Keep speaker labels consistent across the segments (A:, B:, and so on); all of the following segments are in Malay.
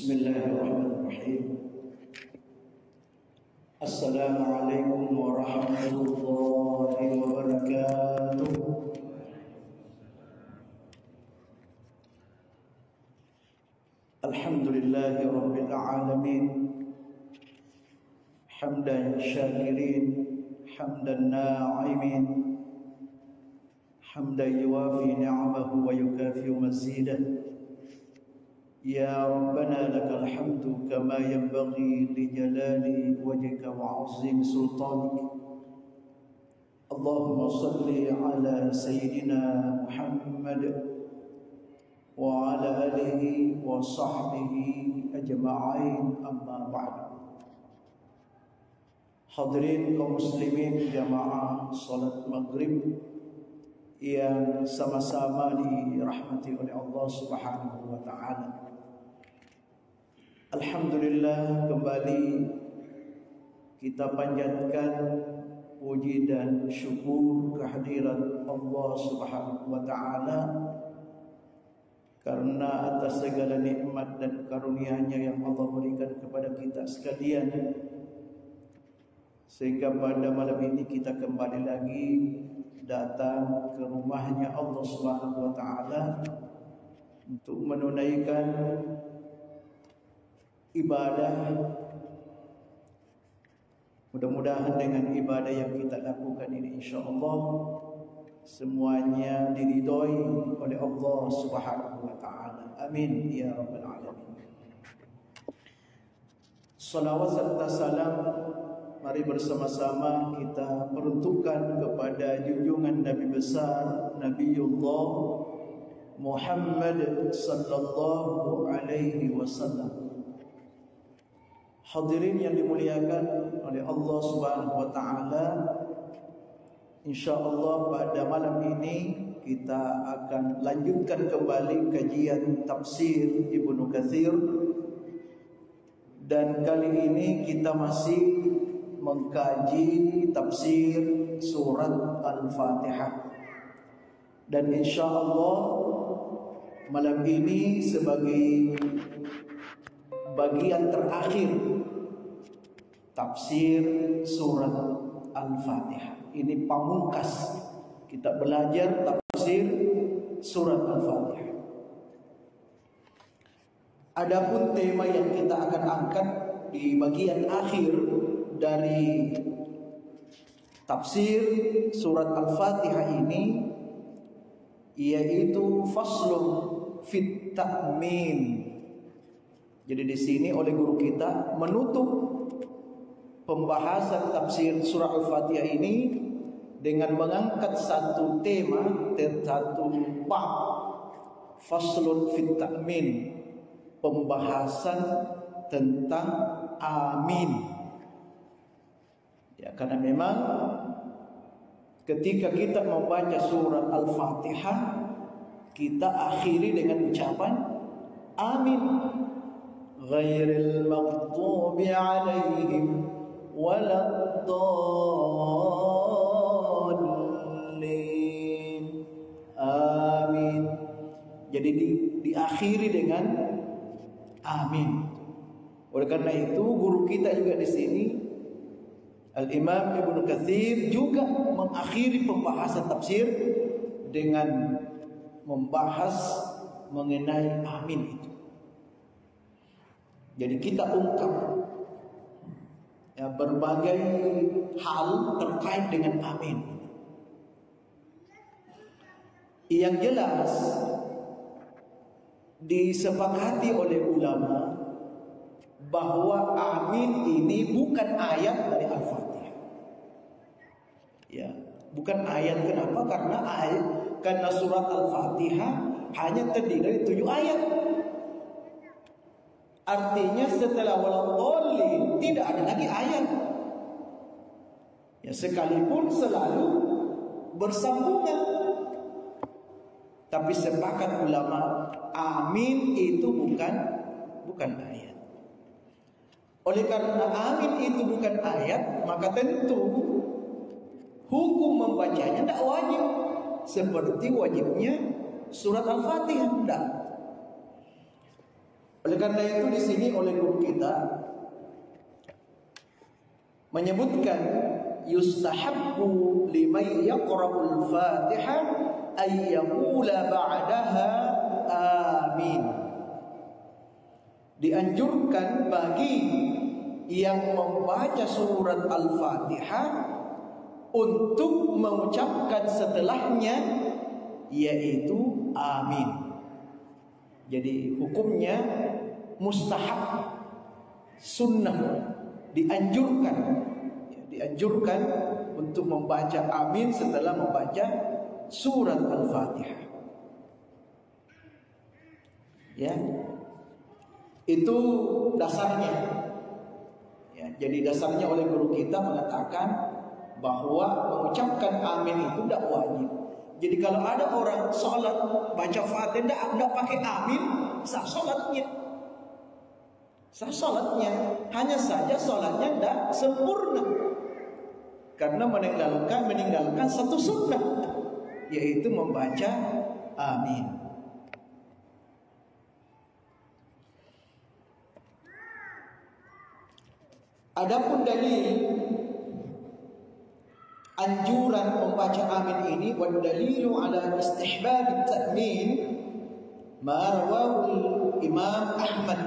A: Bismillahirrahmanirrahim. Assalamualaikum warahmatullahi wabarakatuh. Alhamdulillahi rabbil alamin. Hamdan syakirin, hamdan na'imin, hamdan yuwafi ni'amahu wa yukafi mazidah. Ya Rabbana lakal hamdu kama yanbaghi li jalali wajhika wa 'azimi sultanik. Allahumma salli ala sayyidina Muhammad wa ala alihi wa sahbihi ajma'in, amma ba'd. Hadirin kaum muslimin jamaah salat maghrib yang sama-sama dirahmati oleh Allah Subhanahu wa taala. Alhamdulillah, kembali kita panjatkan puji dan syukur kehadirat Allah Subhanahu wa taala karena atas segala nikmat dan karunia-Nya yang Allah berikan kepada kita sekalian, sehingga pada malam ini kita kembali lagi datang ke rumahnya Allah Subhanahu wa taala untuk menunaikan ibadah. Mudah-mudahan dengan ibadah yang kita lakukan ini insyaallah semuanya diridhoi oleh Allah Subhanahu wa taala. Amin ya rabbal alamin. Salawat serta salam mari bersama-sama kita peruntukkan kepada junjungan Nabi besar Nabiullah Muhammad sallallahu alaihi wasallam. Hadirin yang dimuliakan oleh Allah Subhanahu wa taala, insyaallah pada malam ini kita akan lanjutkan kembali kajian tafsir Ibnu Katsir, dan kali ini kita masih mengkaji tafsir surat Al-Fatihah. Dan insyaallah malam ini sebagai bagian terakhir tafsir surat Al-Fatihah. Ini pamungkas kita belajar tafsir surat Al-Fatihah. Adapun tema yang kita akan angkat di bagian akhir dari tafsir surat Al-Fatihah ini yaitu faslun fit ta'min. Jadi di sini oleh guru kita menutup pembahasan tafsir surah Al-Fatihah ini dengan mengangkat satu tema, satu bab, faslun fit ta'min, pembahasan tentang amin. Ya, karena memang ketika kita membaca surat Al-Fatihah kita akhiri dengan ucapan amin. Ghairil maghdubi alaihim waladdallin. Amin. Jadi diakhiri dengan amin. Oleh karena itu guru kita juga di sini Al-Imam Ibnu Katsir juga mengakhiri pembahasan tafsir dengan membahas mengenai amin itu. Jadi kita ungkap ya, berbagai hal terkait dengan amin. Yang jelas disepakati oleh ulama bahwa amin ini bukan ayat dari Al-Fatihah. Ya, bukan ayat. Kenapa? Karena surat Al-Fatihah hanya terdiri dari 7 ayat. Artinya setelah waladdallin tidak ada lagi ayat. Ya, sekalipun selalu bersambungan. Tapi sepakat ulama, amin itu bukan ayat. Oleh karena amin itu bukan ayat, maka tentu hukum membacanya tidak wajib seperti wajibnya surat Al-Fatihah. Tidak. Oleh karena itu di sini oleh guru kita menyebutkan yustahabbu liman yaqra'ul Fatihah ay yaqula ba'daha amin. Dianjurkan bagi yang membaca surat Al-Fatihah untuk mengucapkan setelahnya yaitu amin. Jadi hukumnya mustahab, sunnah, dianjurkan untuk membaca amin setelah membaca surat Al-Fatihah. Ya, itu dasarnya. Ya, jadi dasarnya oleh guru kita mengatakan bahwa mengucapkan amin itu tidak wajib. Jadi kalau ada orang sholat baca Fatihah tidak pakai amin, sah sholatnya. Sah sholatnya, hanya saja sholatnya tidak sempurna karena meninggalkan satu sunnah, yaitu membaca amin. Adapun dalil anjuran membaca amin ini, wal dalilu ala istihbab at-ta'min ma rawahu Imam Ahmad,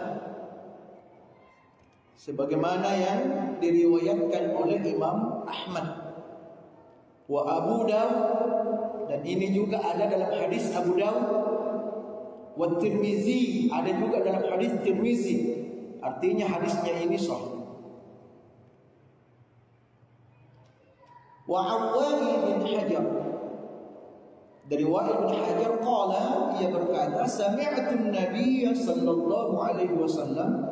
A: sebagaimana yang diriwayatkan oleh Imam Ahmad wa Abu Dawud, dan ini juga ada dalam hadis Abu Dawud, wa Tirmizi, ada juga dalam hadis Tirmizi, artinya hadisnya ini sahih. Wa Awwali bin Hajar, dari Wa'il bin Hajar qala, ia berkata sami'tu an-nabiy sallallahu alaihi wasallam,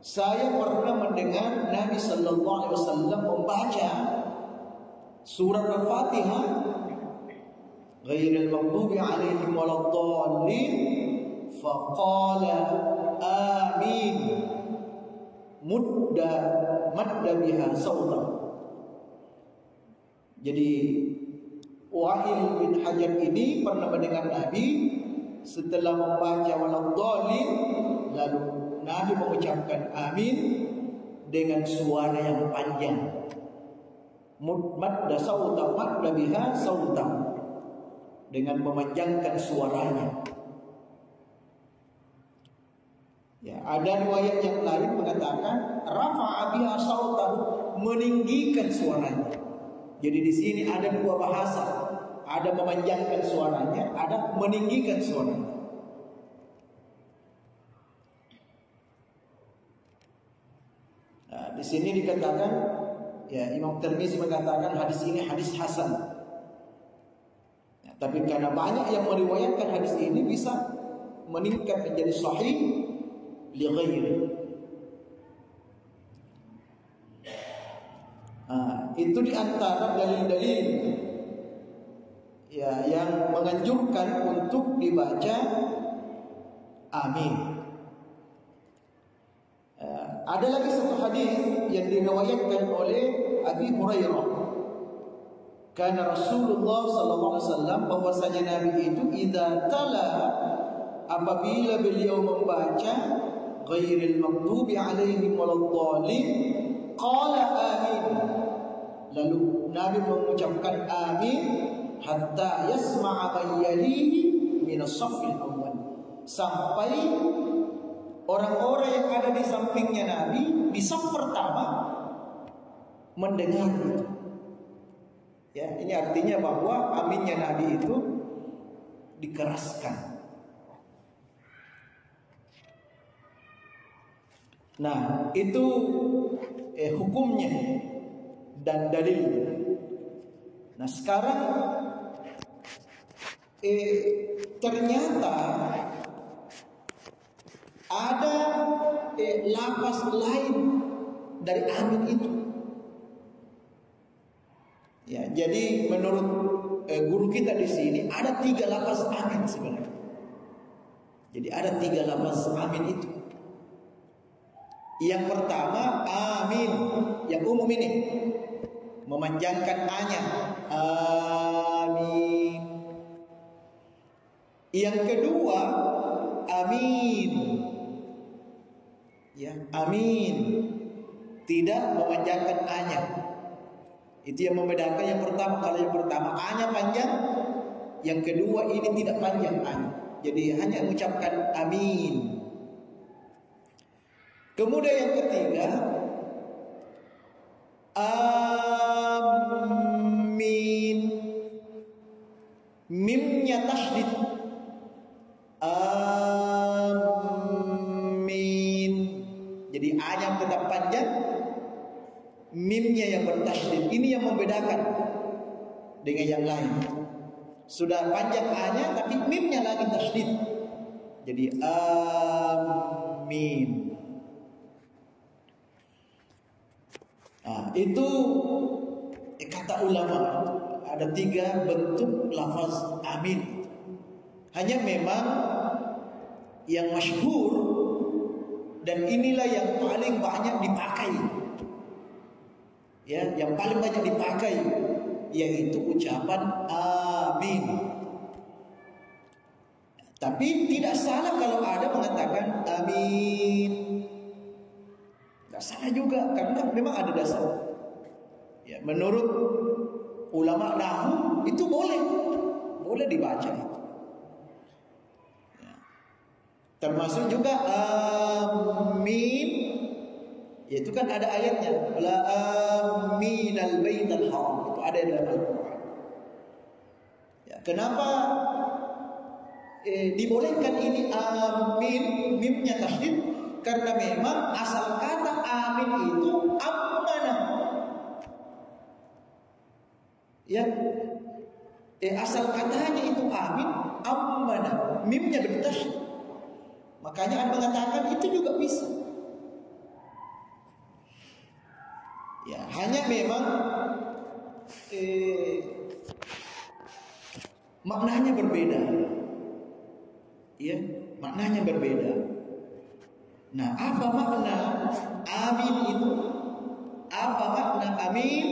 A: saya pernah mendengar Nabi sallallahu alaihi wasallam membaca surat Al-Fatihah, ghairil maghdubi alaihim waladdallin, faqala amin madda biha sautan. Jadi Wa'il bin Hajar ini pernah mendengar Nabi setelah membaca waladdallin, lalu Nabi mengucapkan amin dengan suara yang panjang. Madda sautan, madda biha sautan, dengan memanjangkan suaranya. Ya, ada riwayat yang lain mengatakan rafa'a biha sautan, meninggikan suaranya. Jadi di sini ada dua bahasa, ada memanjangkan suaranya, ada meninggikan suaranya. Nah, di sini dikatakan, ya, Imam Tirmizi mengatakan hadis ini hadis hasan. Ya, tapi karena banyak yang meriwayatkan hadis ini, bisa meningkat menjadi sahih li ghairi. Itu diantara dalil-dalil ya yang menganjurkan untuk dibaca amin. Ada lagi satu hadis yang diriwayatkan oleh Abi Hurairah, karena Rasulullah sallallahu alaihi wasallam, bahwasanya Nabi itu idza tala, apabila beliau membaca ghairil maghdubi alaihim waladdallin, qala amin, lalu Nabi mengucapkan amin hatta yasma'a man yalihi min as-saffil awwal, sampai orang-orang yang ada di sampingnya Nabi di saf pertama mendengar itu. Ya, ini artinya bahwa aminnya Nabi itu dikeraskan. Nah, itu hukumnya dan dalilnya. Nah, sekarang ternyata ada lafaz lain dari amin itu. Ya, jadi menurut guru kita di sini ada 3 lafaz amin sebenarnya. Jadi ada 3 lafaz amin itu. Yang pertama amin, yang umum ini, memanjangkan a-nya, amin. Yang kedua amin, Ya, amin. Tidak memanjangkan A-nya. Itu yang membedakan yang pertama. Kalau yang pertama A-nya panjang, yang kedua ini tidak panjang A-nya. Jadi hanya mengucapkan amin. Kemudian yang ketiga, amin. Mimnya tasydid. Amin. Jadi A-nya tetap panjang, mimnya yang bertasydid. Ini yang membedakan dengan yang lain. Sudah panjang A-nya tapi mimnya lagi tasydid. Jadi amin. Nah, itu kata ulama, ada 3 bentuk lafaz amin. Hanya memang yang masyhur dan inilah yang paling banyak dipakai. Ya, yang paling banyak dipakai yaitu ucapan amin. Tapi tidak salah kalau ada mengatakan amin. Tidak salah juga karena memang ada dasar. Ya, menurut ulama nahwu itu boleh dibaca itu. Ya. Termasuk juga amin. Yaitu kan ada ayatnya, la aminal baital haram. Itu ada dalam Al-Qur'an. Ya, kenapa dibolehkan ini amin, mimnya tasydid? Karena memang asal kata amin itu amanah. Ya, asal katanya itu amin, amanah. Mimnya bertasydid. Makanya mengatakan itu juga bisa. Ya, hanya memang maknanya berbeda. Ya, maknanya berbeda. Nah, apa makna amin itu? Apa makna amin?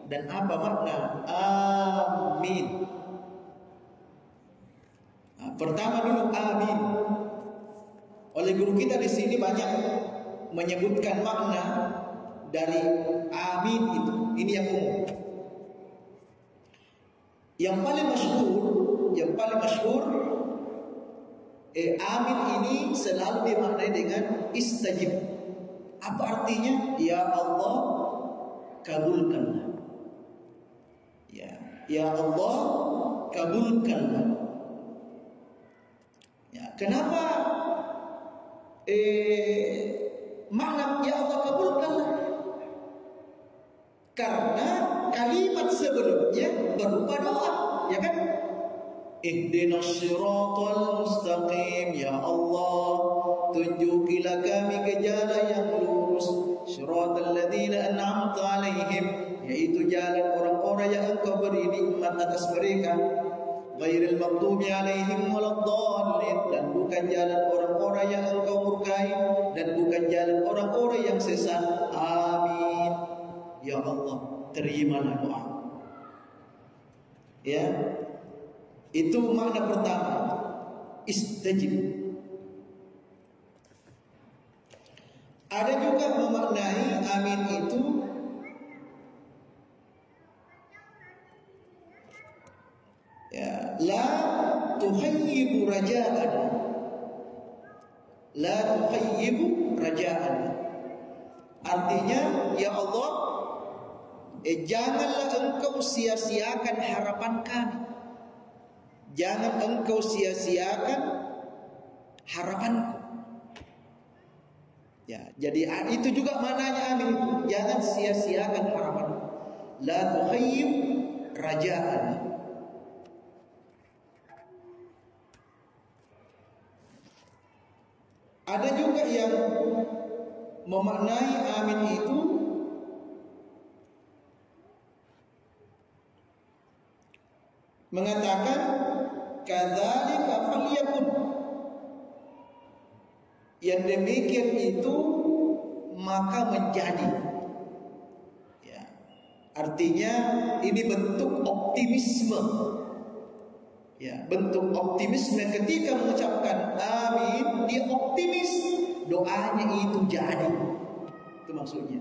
A: Dan apa makna amin? Nah, pertama dulu amin. Oleh guru kita di sini banyak menyebutkan makna dari amin itu. Ini yang umum. Yang paling masyhur amin ini selalu dimaknai dengan istajib. Apa artinya? Ya Allah, kabulkanlah. Ya Allah, kabulkanlah. Ya, kenapa makna ya Allah kabulkanlah? Karena kalimat sebelumnya berupa doa, ya kan? Ihdinas siratal mustaqim, ya Allah, tunjukilah kami ke jalan yang lurus. Siratal ladzina an'amta 'alaihim, yaitu jalan orang-orang yang Engkau beri nikmat atas mereka. Ghairil maghdubi 'alaihim waladdallin, dan bukan jalan orang-orang yang Engkau murkai, dan bukan jalan orang-orang yang sesat. Amin. Ya Allah, terimalah doa. Ya, itu makna pertama, istajib. Ada juga memaknai amin itu ya, la tuhayyibu raja'an. La tuhayyibu raja'an. Artinya, ya Allah, janganlah Engkau sia-siakan harapan kami. Jangan Engkau sia-siakan harapanku. Ya, jadi itu juga maknanya amin itu. Jangan sia-siakan harapanku. La tuhayyib raja'an. Ada juga yang memaknai amin itu mengatakan kadzalika falyakun. Yang demikian itu maka menjadi. Ya. Artinya ini bentuk optimisme. Ya, bentuk optimisme ketika mengucapkan amin, dia optimis doanya itu jadi. Itu maksudnya.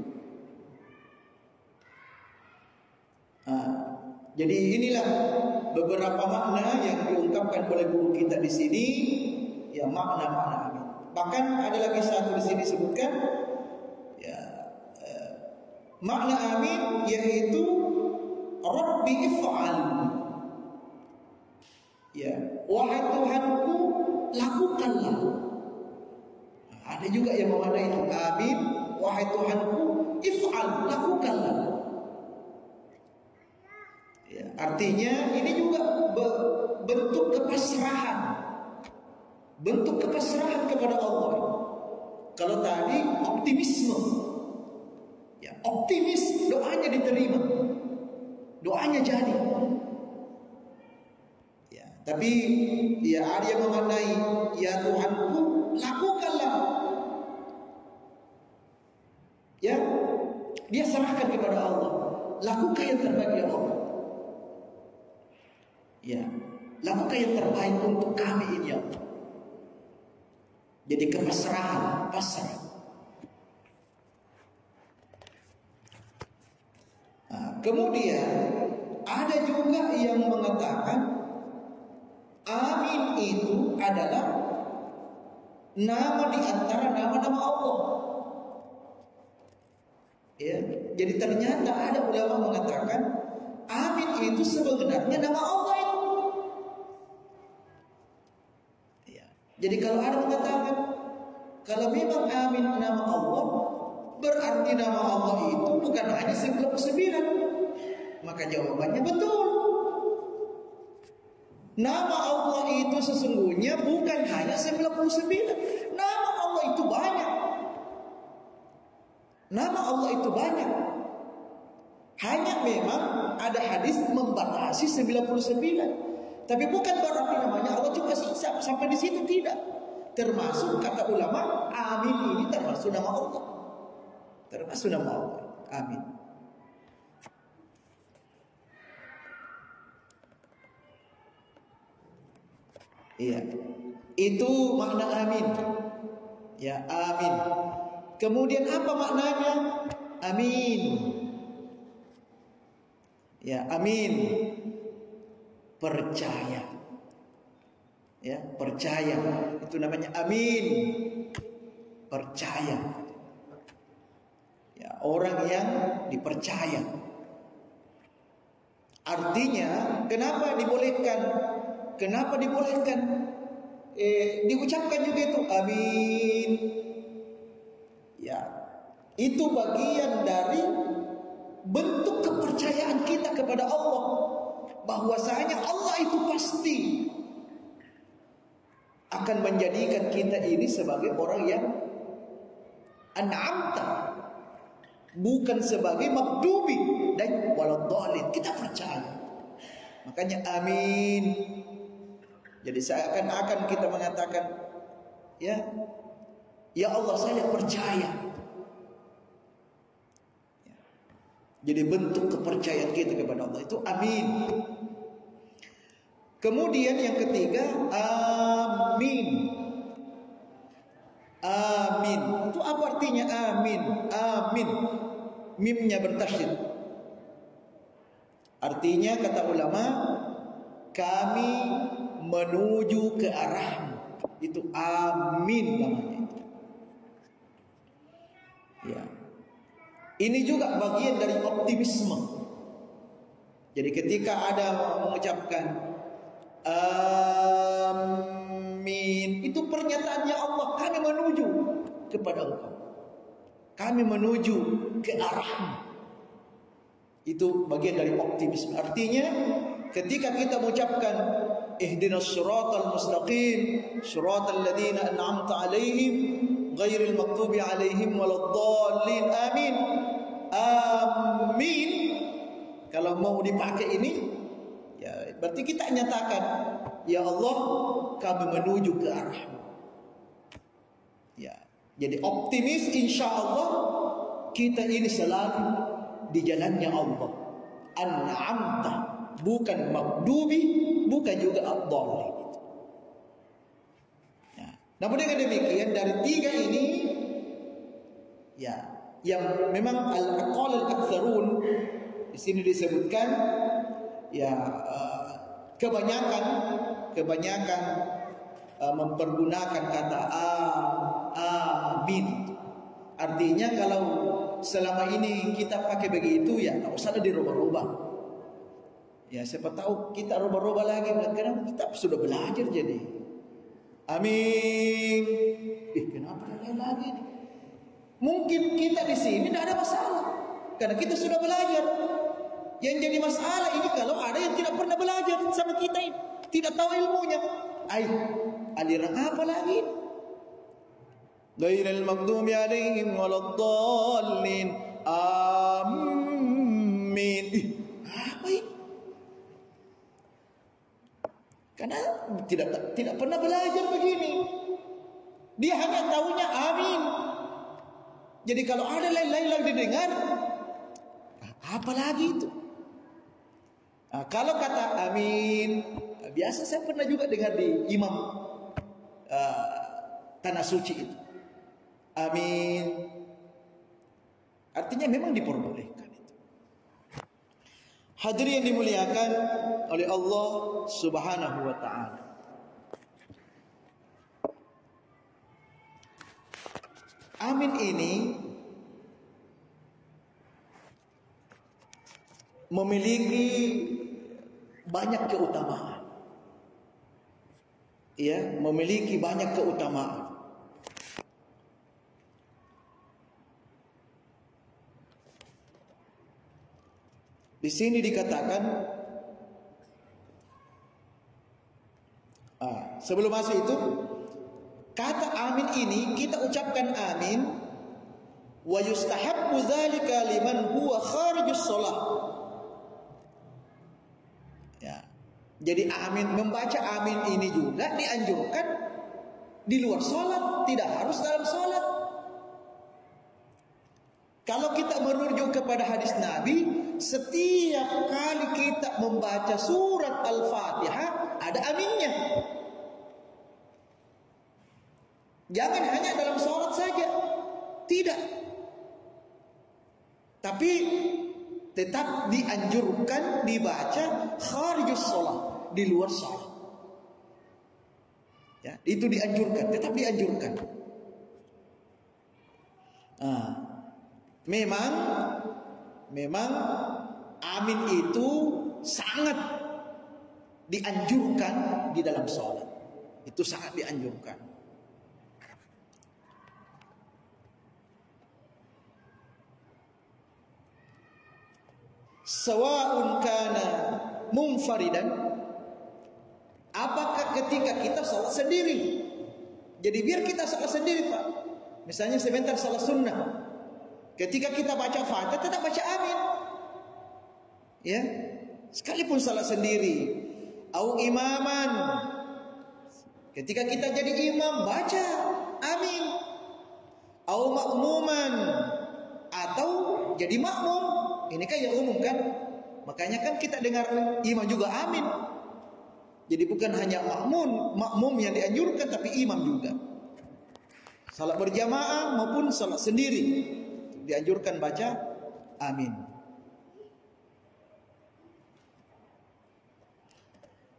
A: Jadi inilah beberapa makna yang diungkapkan oleh guru kita di sini, ya makna-makna amin. Bahkan ada lagi satu di sini disebutkan, ya makna amin yaitu Rabbi if'al. Ya, wahai Tuhanku, lakukanlah. Ada juga yang memaknai itu amin, wahai Tuhanku, if'al, lakukanlah. Ya, artinya ini juga bentuk kepasrahan. Bentuk kepasrahan kepada Allah. Kalau tadi optimisme. Ya, optimis, doanya diterima. Doanya jadi. Ya, tapi ya ada yang memaknai, ya Tuhanku, lakukanlah. Ya, dia serahkan kepada Allah. Lakukan yang terbaik ya Allah. Ya, lakukan yang terbaik untuk kami ini ya Allah. Jadi kepasrahan, pasrah. Kemudian ada juga yang mengatakan amin itu adalah nama di antara nama-nama Allah. Ya, jadi ternyata ada ulama mengatakan amin itu sebenarnya nama Allah itu. Ya, jadi kalau ada mengatakan kalau memang amin nama Allah, berarti nama Allah itu bukan hanya 99. Maka jawabannya betul. Nama Allah itu sesungguhnya bukan hanya 99. Nama Allah itu banyak. Nama Allah itu banyak. Hanya memang ada hadis membatasi 99. Tapi bukan berarti namanya Allah cuma sampai di situ, tidak. Termasuk kata ulama, amin ini termasuk nama Allah. Termasuk nama Allah. Amin. Iya. Itu makna amin. Ya, amin. Kemudian apa maknanya? Amin. Ya, amin. Percaya. Ya, percaya. Itu namanya amin. Percaya. Ya, orang yang dipercaya. Artinya, kenapa dibolehkan? Kenapa dibolehkan? Diucapkan juga itu amin. Ya, itu bagian dari bentuk kepercayaan kita kepada Allah, bahwasanya Allah itu pasti akan menjadikan kita ini sebagai orang yang an'amta, bukan sebagai maghdubi dan waladhdallin. Kita percaya. Makanya amin. Jadi seakan-akan kita mengatakan, ya Allah saya percaya. Ya. Jadi bentuk kepercayaan kita kepada Allah itu amin. Kemudian yang ketiga, amin. Amin. Itu apa artinya amin? Amin. Mimnya bertasydid. Artinya kata ulama, kami menuju ke arahmu. Itu amin namanya itu. Ya. Ini juga bagian dari optimisme. Jadi ketika ada mengucapkan amin, itu pernyataannya Allah, kami menuju kepada Engkau. Kami menuju ke arahmu. Itu bagian dari optimisme. Artinya ketika kita mengucapkan ihdinas siratal mustaqim, siratal ladzina an'amta 'alaihim ghairil maghdubi 'alaihim waladdallin, amin. Amin. Kalau mau dipakai ini, ya berarti kita nyatakan, ya Allah, kami menuju ke arahmu. Ya, jadi optimis, insya Allah kita ini selalu di jalannya Allah. An'amta, bukan maghdubi, bukan juga ad-dallin. Ya. Namun dengan demikian dari tiga ini, ya, yang memang al-aqal al-aktsarun di sini disebutkan, ya, kebanyakan mempergunakan kata amin. Artinya kalau selama ini kita pakai begitu, ya tak usah dirubah-rubah. Ya, siapa tahu kita rubah-rubah lagi, karena kita sudah belajar jadi. Amin. Kenapa lain lagi nih? Mungkin kita di sini tidak ada masalah, karena kita sudah belajar. Yang jadi masalah ini kalau ada yang tidak pernah belajar sama kita ini, tidak tahu ilmunya. Aliran apa lagi? Ghairil maghdubi alaihim waladdallin. Amin. Apa ini? Karena tidak pernah belajar begini. Dia hanya tahunya amin. Jadi kalau ada lain-lain lagi didengar, apa lagi itu? Kalau kata amin, biasa saya pernah juga dengar di imam tanah suci itu. Amin. Artinya memang diperbolehkan itu. Hadirin yang dimuliakan oleh Allah Subhanahu wa taala. Amin ini memiliki banyak keutamaan. Ya, memiliki banyak keutamaan. Di sini dikatakan, sebelum masuk itu, kata amin ini kita ucapkan amin, wa yustahabbu dzalika liman huwa kharijus shalah. Ya. Jadi amin, membaca amin ini juga dianjurkan di luar salat, tidak harus dalam salat. Kalau kita merujuk kepada hadis Nabi, setiap kali kita membaca surat Al-Fatihah ada aminnya. Jangan hanya dalam sholat saja, tidak. Tapi tetap dianjurkan dibaca kharijus sholat, di luar sholat. Ya, itu dianjurkan, tetap dianjurkan. Memang amin itu sangat dianjurkan di dalam sholat. Itu sangat dianjurkan. Sawa'un kana munfaridan, apakah ketika kita sholat sendiri. Jadi biar kita sholat sendiri, Pak. Misalnya sebentar sholat sunnah, ketika kita baca Fatihah tetap baca amin. Ya, sekalipun sholat sendiri. Au imaman, ketika kita jadi imam baca amin. Au makmuman, atau jadi makmum. Ini kan yang umum kan. Makanya kan kita dengar imam juga amin. Jadi bukan hanya makmum yang dianjurkan, tapi imam juga. Salat berjamaah maupun salat sendiri dianjurkan baca amin.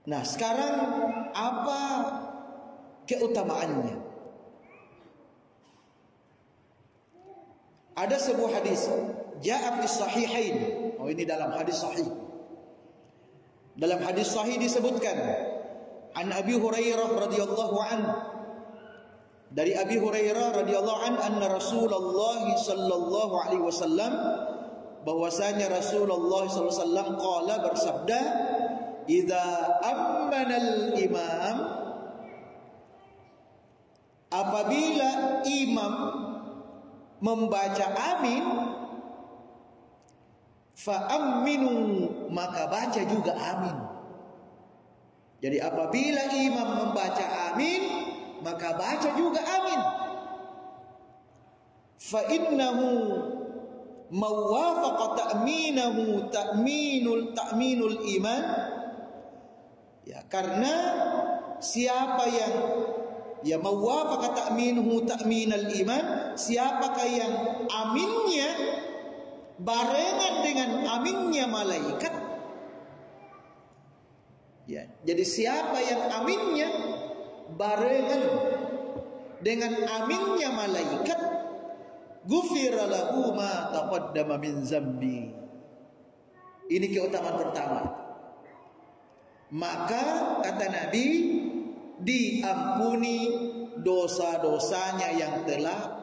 A: Nah, sekarang apa keutamaannya? Ada sebuah hadis, ja'a fi sahihain. Oh, ini dalam hadis sahih. Dalam hadis sahih disebutkan, an Abi Hurairah radhiyallahu anhu, dari Abi Hurairah radhiyallahu anhu, anna Rasulullah sallallahu alaihi wasallam, bahwasanya Rasulullah sallallahu alaihi wasallam qala, bersabda, idza ammana al-imam, apabila imam membaca amin, fa aminu, maka baca juga amin. Jadi apabila imam membaca amin, maka baca juga amin. Fa innahu mawafaqa ta'minahu ta'minul iman. Ya, karena siapa yang Ya mawafaka ta'minuhu ta'minal iman, siapakah yang aminnya barengan dengan aminnya malaikat. Ya, jadi siapa yang aminnya barengan dengan aminnya malaikat, ghufira lahu ma taqaddama min zambi. Ini keutamaan pertama. Maka kata Nabi, diampuni dosa-dosanya yang telah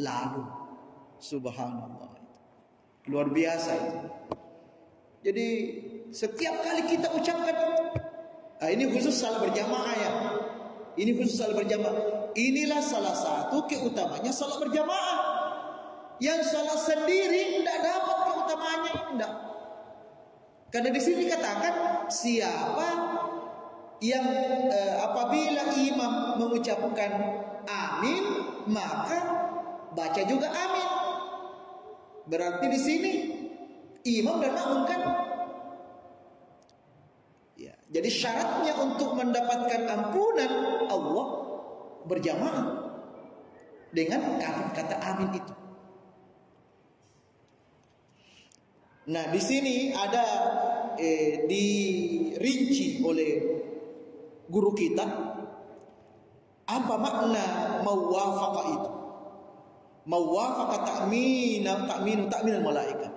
A: lalu. Subhanallah. Luar biasa itu. Jadi setiap kali kita ucapkan, ini khusus salat berjamaah ya. Ini khusus salat berjamaah. Inilah salah satu keutamanya salat berjamaah. Yang salat sendiri tidak dapat keutamaannya, tidak. Karena di sini katakan siapa yang apabila imam mengucapkan amin, maka baca juga amin. Berarti di sini imam dan makmum kan? Ya, jadi syaratnya untuk mendapatkan ampunan Allah berjamaah dengan kata amin itu. Nah, di sini ada dirinci oleh guru kita apa makna mawafaqah itu. Mawafaqah ta'minal malaikat.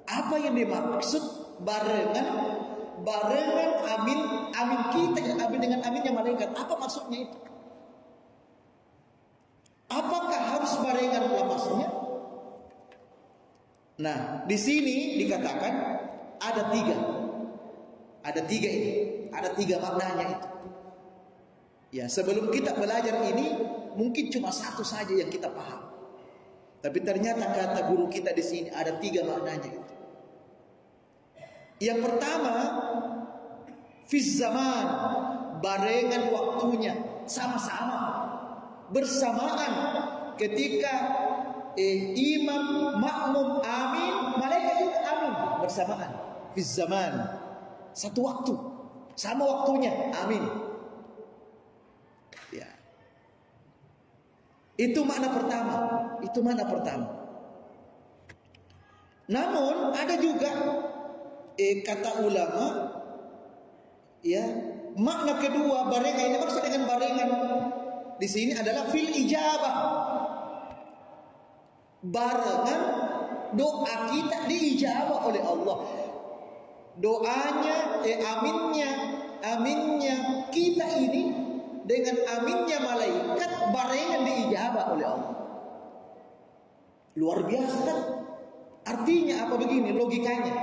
A: Apa yang dimaksud barengan amin kita amin dengan aminnya malaikat? Apa maksudnya itu? Apakah harus barengan maksudnya? Nah, di sini dikatakan ada tiga ini, ada tiga maknanya itu. Ya, sebelum kita belajar ini mungkin cuma satu saja yang kita paham. Tapi ternyata kata guru kita di sini ada tiga maknanya itu. Yang pertama, fiz zaman, barengan waktunya, sama-sama, bersamaan ketika imam makmum amin, malaikat juga amin bersamaan. Fiz zaman, satu waktu, sama waktunya, amin. Ya. Itu makna pertama. Namun ada juga kata ulama, ya, makna kedua barengan ini maksud dengan barengan di sini adalah fil ijabah. Barengan doa kita diijabah oleh Allah. Doanya aminnya kita ini dengan aminnya malaikat barengan diijabah oleh Allah. Luar biasa kan? Artinya apa begini logikanya?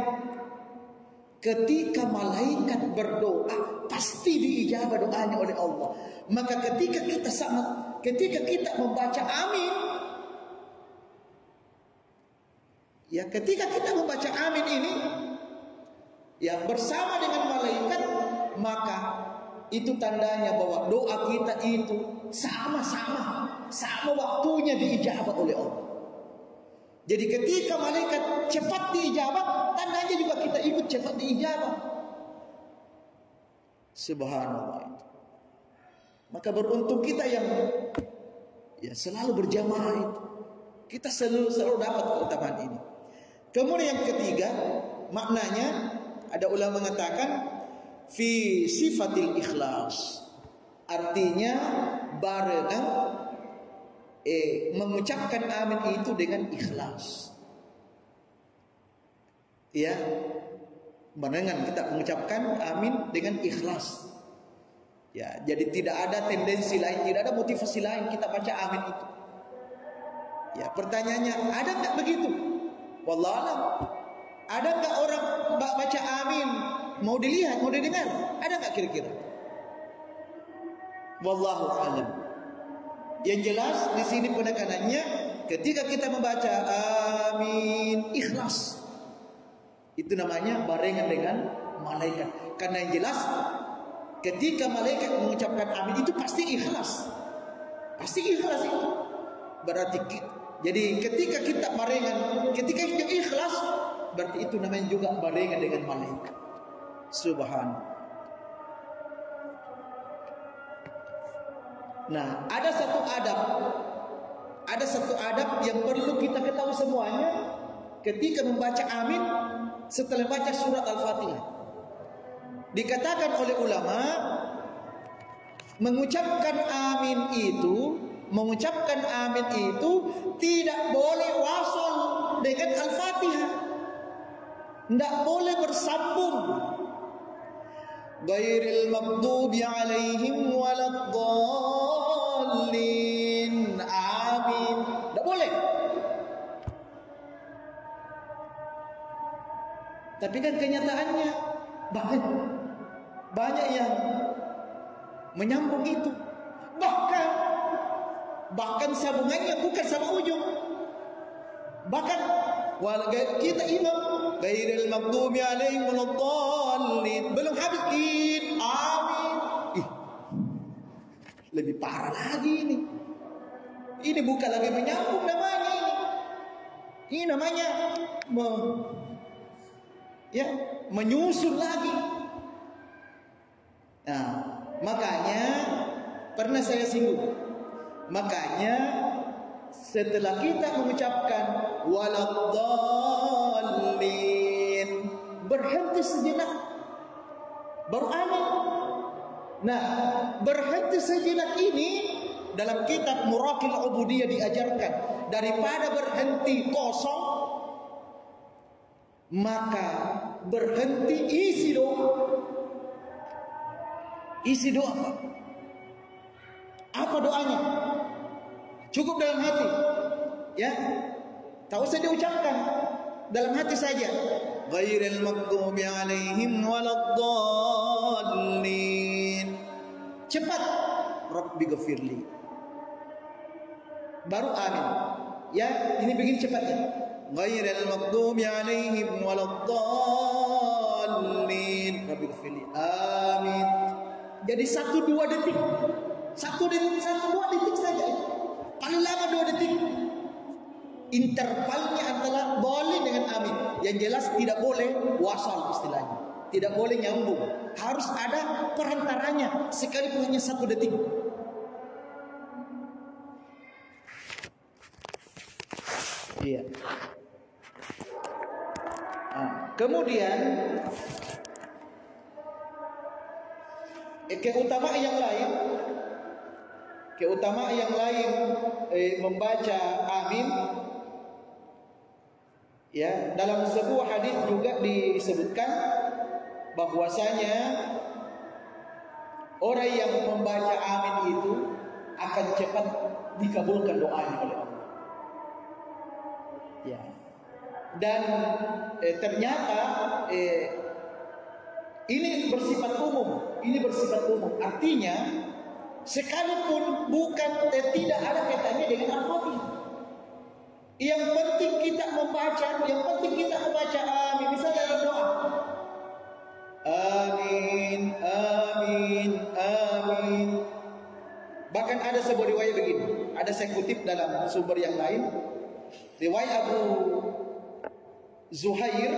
A: Ketika malaikat berdoa pasti diijabah doanya oleh Allah. Maka ketika kita membaca amin, ya, ketika kita membaca amin ini, ya, bersama dengan malaikat, maka itu tandanya bahwa doa kita itu sama waktunya diijabah oleh Allah. Jadi ketika malaikat cepat diijabah, tandanya juga kita ikut cepat diijabah. Subhanallah. Maka beruntung kita yang selalu berjamaah itu. Kita selalu dapat keutamaan ini. Kemudian yang ketiga, maknanya ada ulama mengatakan fi sifatil ikhlas. Artinya barengan mengucapkan amin itu dengan ikhlas. Ya, barengan kita mengucapkan amin dengan ikhlas. Ya, jadi tidak ada tendensi lain, tidak ada motivasi lain kita baca amin itu. Ya, pertanyaannya, ada enggak begitu? Wallahualam. Ada enggak orang baca amin mau dilihat, mau didengar? Ada enggak kira-kira? Wallahualam. Yang jelas di sini penekanannya ketika kita membaca amin ikhlas. Itu namanya barengan dengan malaikat. Karena yang jelas ketika malaikat mengucapkan amin itu pasti ikhlas. Pasti ikhlas itu. Berarti jadi ketika kita barengan, ketika kita ikhlas, berarti itu namanya juga barengan dengan malaikat. Subhanallah. Nah, ada satu adab yang perlu kita ketahui semuanya ketika membaca amin setelah baca surat Al-Fatihah. Dikatakan oleh ulama, mengucapkan amin itu tidak boleh wasol dengan Al-Fatihah. Tidak boleh bersambung. Ghairil maghdubi alaihim waladdallin. Amin. Tidak boleh. Tapi kan kenyataannya banyak yang menyambung itu. Bahkan sambungannya bukan sama ujung. Bahkan kita imam ghairil maghdubi alaihim waladdallin belum habis amin. Lebih parah lagi ini. Ini bukan lagi menyambung namanya ini. Ini namanya menyusun lagi. Nah, makanya pernah saya singgung. Makanya setelah kita mengucapkan waladdallin, berhenti sejenak, baru amin. Nah, berhenti sejenak ini dalam kitab Muraqil Ubudiyah diajarkan, daripada berhenti kosong, maka berhenti isi doa. Isi doa apa? Apa doanya? Cukup dalam hati, ya. Tak usah diucapkan, dalam hati saja. Ghairil maghdubi alaihim waladdallin. Cepat. Rabbighfirli. Baru amin. Ya, ini begini cepatnya. Ghairil maghdubi alaihim waladdallin. Rabbighfirli. Amin. Jadi 1-2 detik. 1-2 detik saja. Paling lama 2 detik. Intervalnya antara boleh dengan amin. Yang jelas tidak boleh wasal istilahnya. Tidak boleh nyambung. Harus ada perantaranya. Sekalipun hanya 1 detik. Iya. Kemudian keutamaan yang lain membaca amin, ya, dalam sebuah hadis juga disebutkan bahwasanya orang yang membaca amin itu akan cepat dikabulkan doanya oleh Allah. Ya. Dan ternyata ini bersifat umum. Artinya sekalipun tidak ada kaitannya dengan Al-Fatihah. Yang penting kita membaca amin. Misalnya dalam doa, amin, amin, amin. Bahkan ada sebuah riwayat begini. Ada saya kutip dalam sumber yang lain. Riwayat Abu Zuhair,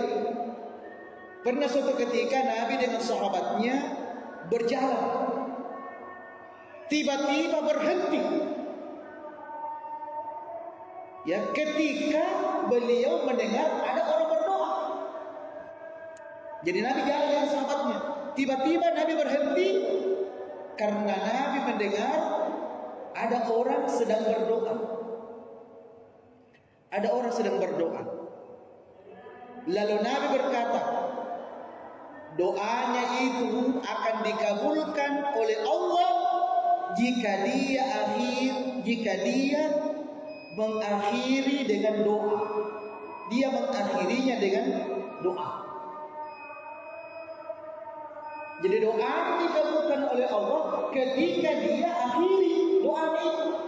A: pernah suatu ketika Nabi dengan sahabatnya berjalan, tiba-tiba berhenti. Ya, ketika beliau mendengar ada orang berdoa. Jadi Nabi jalan dengan sahabatnya. Tiba-tiba Nabi berhenti karena Nabi mendengar ada orang sedang berdoa. Lalu Nabi berkata, doanya itu akan dikabulkan oleh Allah jika dia mengakhiri dengan doa. Dia mengakhirinya dengan doa. Jadi doa dikabulkan oleh Allah ketika dia akhiri doanya itu.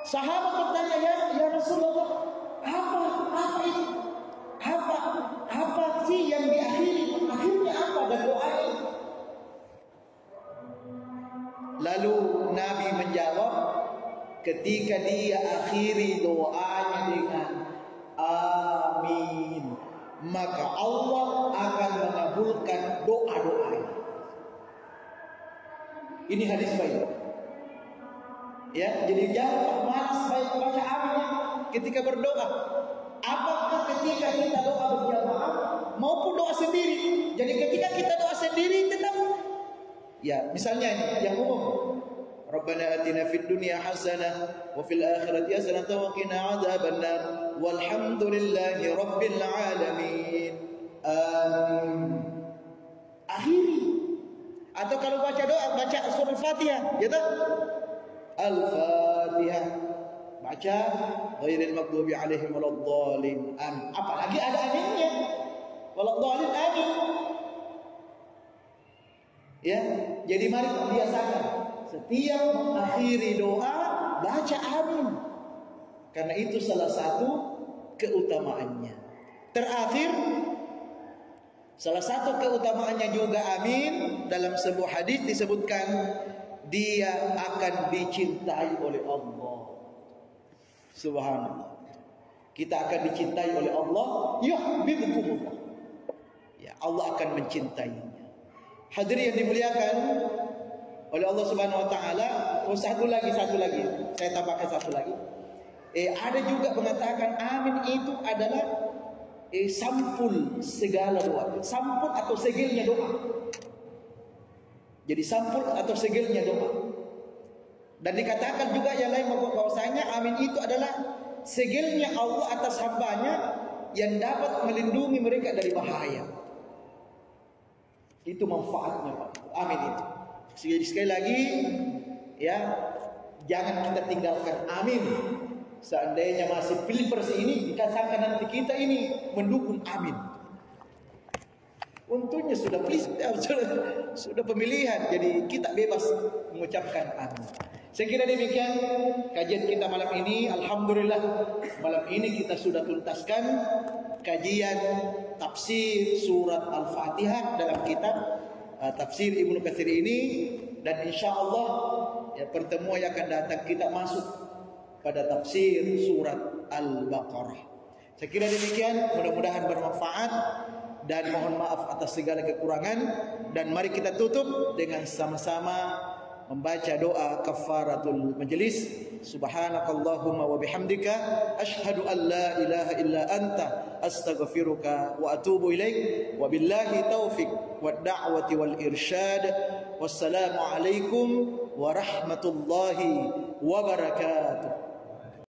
A: Sahabat bertanya, ya Rasulullah, apa itu? Apa sih yang diakhiri? Akhirnya apa dan doanya? Lalu Nabi menjawab, ketika dia akhiri doanya dengan amin, maka Allah akan mengabulkan doa-doanya. Ini hadis baik. Ya, jadi jangan malas baca aminnya ketika berdoa. Apakah ketika kita doa berjamaah maupun doa sendiri? Jadi ketika kita doa sendiri tetap, ya misalnya ini yang umum. Rabbana atina fid dunya hasanah wa fil akhirati hasanah wa qina adzabannar walhamdulillahi rabbil alamin. Amin. Akhiri. Atau kalau baca doa, baca surah Fatihah, ya tak? Al-Fatihah. Baca ghairil maghdubi alaihim waladdallin. Amin. Apalagi ada aminnya. Waladdallin, amin. Ya, jadi mari biasakan setiap mengakhiri doa baca amin. Karena itu salah satu keutamaannya. Terakhir, salah satu keutamaannya juga amin, dalam sebuah hadis disebutkan dia akan dicintai oleh Allah. Subhanallah. Kita akan dicintai oleh Allah, yuhibbukumullah. Ya, Allah akan mencintainya. Hadirin yang dimuliakan oleh Allah Subhanahu wa taala. Oh, satu lagi. Saya tambahkan satu lagi. Ada juga mengatakan amin itu adalah sampul segala doa. Sampul atau segelnya doa. Jadi sampul atau segelnya doa. Dan dikatakan juga yang lain bahwasanya amin itu adalah segelnya Allah atas hambanya yang dapat melindungi mereka dari bahaya. Itu manfaatnya Pak. Amin itu. Jadi sekali lagi ya, jangan kita tinggalkan amin. Seandainya masih pilpres ini dikatakan nanti kita ini mendukung amin. Untungnya sudah pemilihan, jadi kita bebas mengucapkan amin. Saya kira demikian kajian kita malam ini. Alhamdulillah malam ini kita sudah tuntaskan kajian tafsir surat Al-Fatihah dalam kitab tafsir Ibnu Katsir ini, dan insyaallah ya pertemuan yang akan datang kita masuk pada tafsir surat Al-Baqarah. Saya kira demikian, mudah-mudahan bermanfaat dan mohon maaf atas segala kekurangan, dan mari kita tutup dengan sama-sama membaca doa kafaratul majlis. Subhanakallahumma wa bihamdika asyhadu an la ilaha illa anta astaghfiruka wa atubu ilaik. Wabillahi taufik wad da'wati wal irsyad. Wassalamu alaikum warahmatullahi wabarakatuh.